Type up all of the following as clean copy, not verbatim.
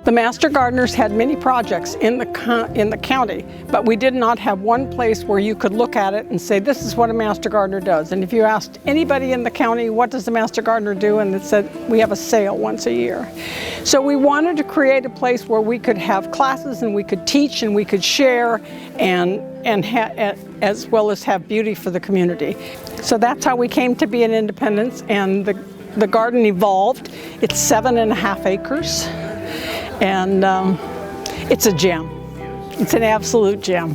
The Master Gardeners had many projects in the county, but we did not have one place where you could look at it and say, this is what a Master Gardener does. And if you asked anybody in the county, what does the Master Gardener do? And it said, we have a sale once a year. So we wanted to create a place where we could have classes and we could teach and we could share and as well as have beauty for the community. So that's how we came to be in Independence, and the garden evolved. It's 7.5 acres. And it's a gem. It's an absolute gem.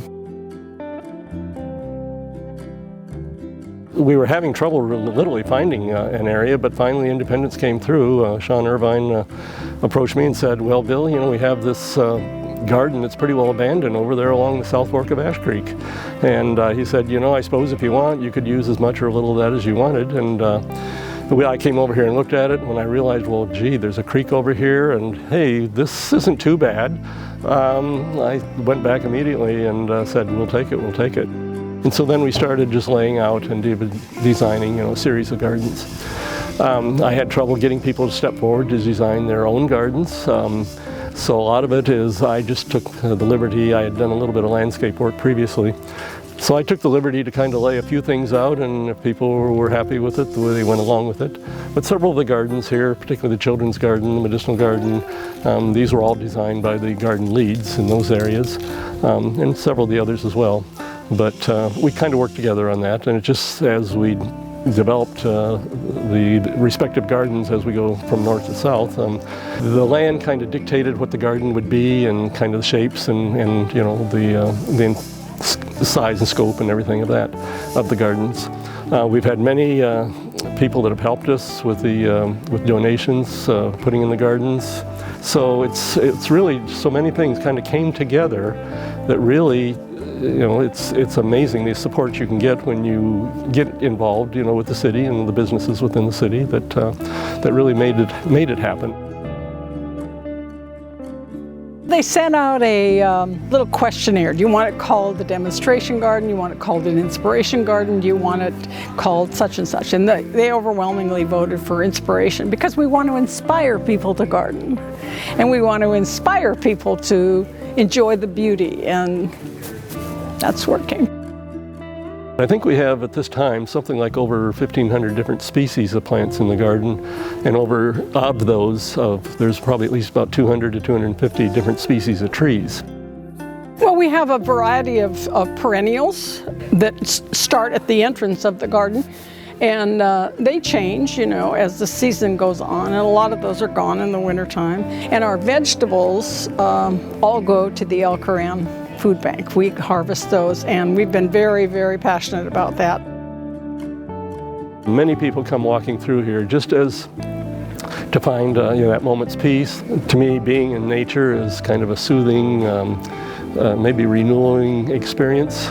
We were having trouble literally finding an area, but finally Independence came through. Sean Irvine approached me and said, well, Bill, you know, we have this garden that's pretty well abandoned over there along the South Fork of Ash Creek. And he said, you know, I suppose if you want, you could use as much or a little of that as you wanted. And I came over here and looked at it, and when I realized, well, gee, there's a creek over here, and hey, this isn't too bad, I went back immediately and said, we'll take it, we'll take it. And so then we started just laying out and designing, you know, a series of gardens. I had trouble getting people to step forward to design their own gardens. So a lot of it is I just took the liberty. I had done a little bit of landscape work previously. So I took the liberty to kind of lay a few things out, and if people were happy with it, they went along with it. But several of the gardens here, particularly the children's garden, the medicinal garden, these were all designed by the garden leads in those areas, and several of the others as well. But we kind of worked together on that, and it just, as we developed the respective gardens as we go from north to south, the land kind of dictated what the garden would be, and kind of the shapes and you know, the size and scope and everything of the gardens. We've had many people that have helped us with donations, putting in the gardens. So it's really so many things kind of came together that really, you know, it's amazing the support you can get when you get involved, you know, with the city and the businesses within the city that really made it happen. They sent out a little questionnaire. Do you want it called the demonstration garden? Do you want it called an inspiration garden? Do you want it called such and such? And they overwhelmingly voted for inspiration, because we want to inspire people to garden. And we want to inspire people to enjoy the beauty, and that's working. I think we have at this time something like over 1,500 different species of plants in the garden, and of those, there's probably at least about 200 to 250 different species of trees. Well, we have a variety of perennials that start at the entrance of the garden, and they change, you know, as the season goes on, and a lot of those are gone in the wintertime. And our vegetables all go to the El Coran food bank. We harvest those, and we've been very, very passionate about that. Many people come walking through here just as to find you know, that moment's peace. To me, being in nature is kind of a soothing, maybe renewing experience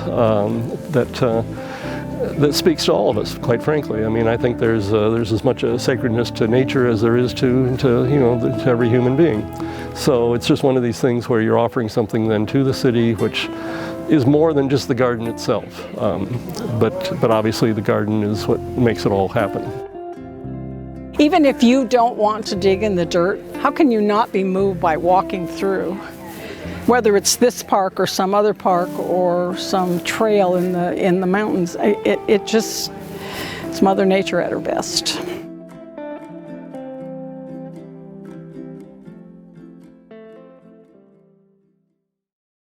that speaks to all of us, quite frankly. I mean, I think there's as much a sacredness to nature as there is to you know, to every human being. So it's just one of these things where you're offering something then to the city, which is more than just the garden itself. But obviously the garden is what makes it all happen. Even if you don't want to dig in the dirt, how can you not be moved by walking through? Whether it's this park or some other park or some trail in the mountains, it's Mother Nature at her best.